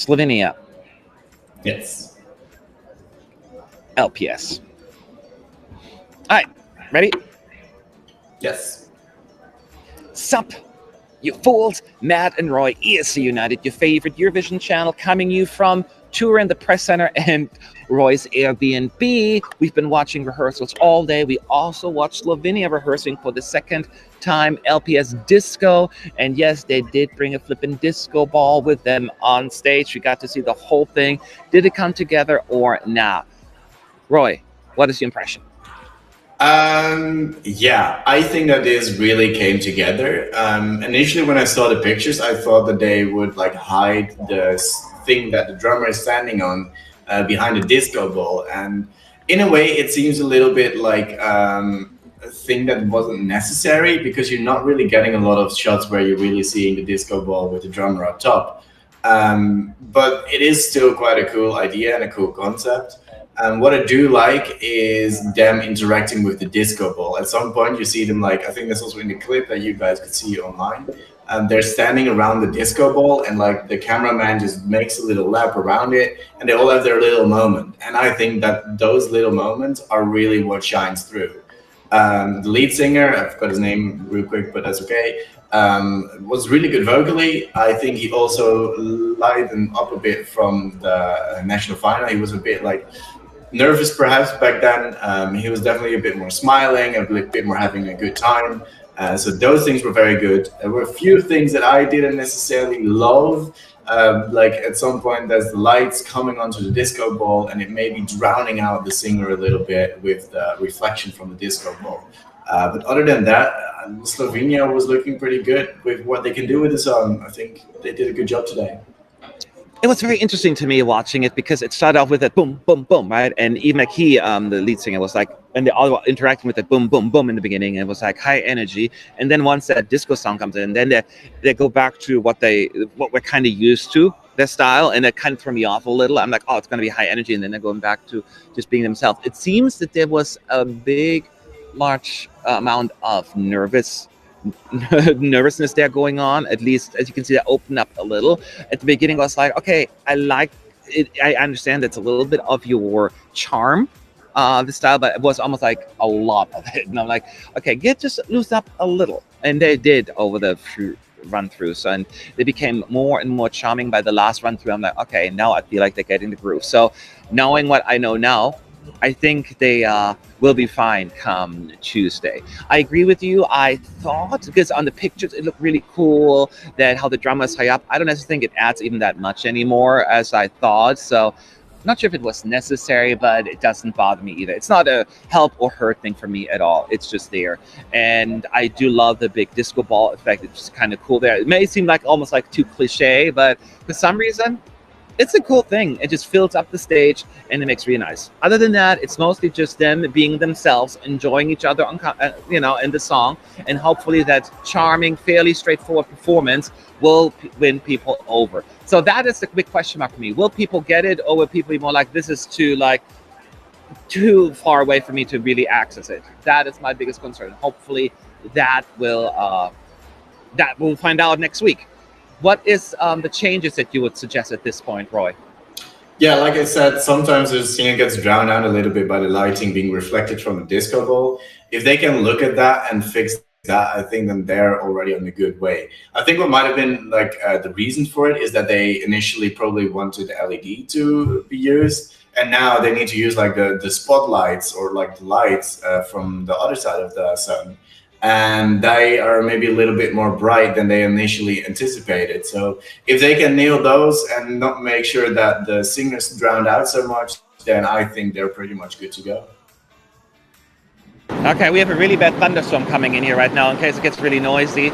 Slovenia, Yes. LPS. All right, ready? Yes. Sup, you fools! Matt and Roy, ESC United, your favorite Eurovision channel, coming you from tour in the press center and Roy's Airbnb. We've been watching rehearsals all day. We also watched Slovenia rehearsing for the second time, LPS Disko. And yes, they did bring a flippin' disco ball with them on stage. We got to see the whole thing. Did it come together or not? Roy, what is your impression? Yeah, I think that this really came together. Initially, when I saw the pictures, I thought that they would like hide the thing that the drummer is standing on behind the disco ball, and in a way, it seems a little bit like a thing that wasn't necessary because you're not really getting a lot of shots where you're really seeing the disco ball with the drummer up top. But it is still quite a cool idea and a cool concept. And what I do like is them interacting with the disco ball. At some point, you see them like, I think that's also in the clip that you guys could see online. They're standing around the disco ball, and like the cameraman just makes a little lap around it, and they all have their little moment. And I think that those little moments are really what shines through. The lead singer, I forgot his name real quick, but that's okay. Was really good vocally. I think he also lightened up a bit from the national final. He was a bit like nervous perhaps back then. He was definitely a bit more smiling, a bit more having a good time. So those things were very good. There were a few things that I didn't necessarily love. Like at some point there's the lights coming onto the disco ball and it may be drowning out the singer a little bit with the reflection from the disco ball. But other than that, Slovenia was looking pretty good with what they can do with the song. I think they did a good job today. It was very interesting to me watching it because it started off with that boom, boom, boom, right? And even like the lead singer, was like, and they all were interacting with that boom, boom, boom in the beginning, and it was like high energy. And then once that disco song comes in, then they go back to what we're kind of used to, their style, and that kind of threw me off a little. I'm like, oh, it's going to be high energy, and then they're going back to just being themselves. It seems that there was a large amount of nervousness there going on. At least, as you can see, that opened up a little. At the beginning, I was like, okay, I like it. I understand that's a little bit of your charm, the style, but it was almost like a lot of it. And I'm like, okay, just loosen up a little. And they did over the run through. So, and they became more and more charming by the last run through. I'm like, okay, now I feel like they're getting the groove. So knowing what I know now, I think they will be fine come Tuesday. I agree with you. I thought, because on the pictures it looked really cool, that how the drama is high up. I don't necessarily think it adds even that much anymore as I thought. So not sure if it was necessary, but it doesn't bother me either. It's not a help or hurt thing for me at all. It's just there. And I do love the big disco ball effect. It's just kind of cool there. It may seem like almost like too cliche, but for some reason, it's a cool thing. It just fills up the stage and it makes really nice. Other than that, it's mostly just them being themselves, enjoying each other, in the song, and hopefully that charming, fairly straightforward performance will win people over. So that is the big question mark for me. Will people get it, or will people be more like, this is too far away for me to really access it? That is my biggest concern. Hopefully that we'll find out next week. What is the changes that you would suggest at this point, Roy? Yeah, like I said, sometimes the singer gets drowned out a little bit by the lighting being reflected from the disco ball. If they can look at that and fix that, I think then they're already on a good way. I think what might have been like the reason for it is that they initially probably wanted LED to be used, and now they need to use like the spotlights or like the lights from the other side of the sun. And they are maybe a little bit more bright than they initially anticipated. So if they can nail those and not make sure that the singers drowned out so much, then I think they're pretty much good to go. Okay, we have a really bad thunderstorm coming in here right now in case it gets really noisy.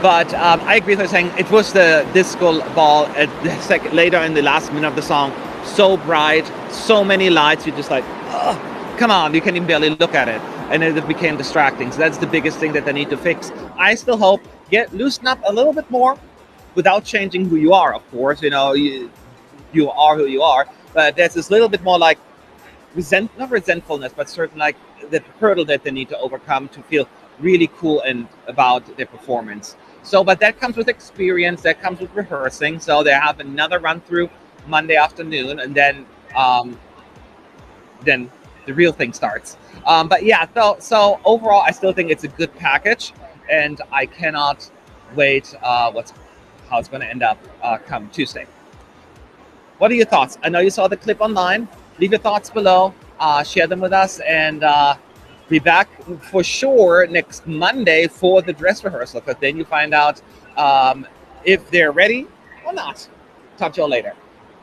But I agree with saying it was the disco ball at the later in the last minute of the song. So bright, so many lights, you're just like, oh, come on, you can even barely look at it. And it became distracting. So that's the biggest thing that they need to fix. I still hope loosen up a little bit more without changing who you are, of course. You are who you are. But there's this little bit more like not resentfulness, but certain like the hurdle that they need to overcome to feel really cool and about their performance. So, but that comes with experience, that comes with rehearsing. So they have another run through Monday afternoon, and then the real thing starts. But yeah, so overall, I still think it's a good package, and I cannot wait how it's going to end up come Tuesday. What are your thoughts? I know you saw the clip online. Leave your thoughts below. Share them with us, and be back for sure next Monday for the dress rehearsal, because then you find out if they're ready or not. Talk to you all later.